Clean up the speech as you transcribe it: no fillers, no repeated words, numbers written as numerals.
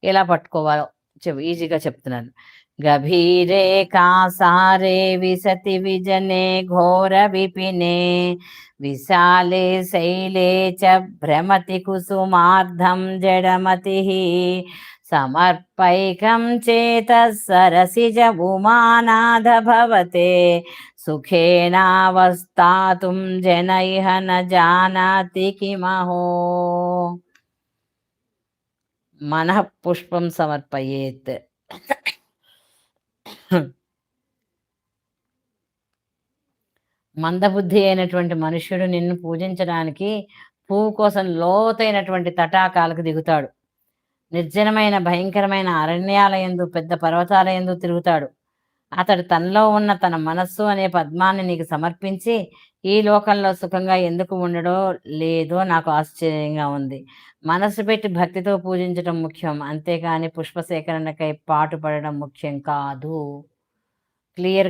ఎలా పట్టుకోవాలో ఈజీగా చెప్తున్నాను. గభీరే కాసారే విశతి విజనే ఘోర విపినే విశాలే శైలే చ భ్రమతి కుసుమార్ధం జడమతి సమర్పైకం చేత సరసిజ ఉమానాథ భవతే సుఖేనావస్థాతుం జన ఇహ న జానాతి కిమహో. మనః పుష్పం సమర్పయేత్. మందబుద్ధి అయినటువంటి మనుష్యుడు నిన్ను పూజించడానికి పువ్వు కోసం లోతైనటువంటి తటాకాలకు దిగుతాడు. నిర్జనమైన భయంకరమైన అరణ్యాలయందు పెద్ద పర్వతాలయందు తిరుగుతాడు. అతడు తనలో ఉన్న తన మనస్సు అనే పద్మాన్ని నీకు సమర్పించి ఈ లోకంలో సుఖంగా ఎందుకు ఉండడో లేదో నాకు ఆశ్చర్యంగా ఉంది. మనస్సు పెట్టి భక్తితో పూజించడం ముఖ్యం, అంతేగాని పుష్ప సేకరణకై పాటుపడడం ముఖ్యం కాదు. క్లియర్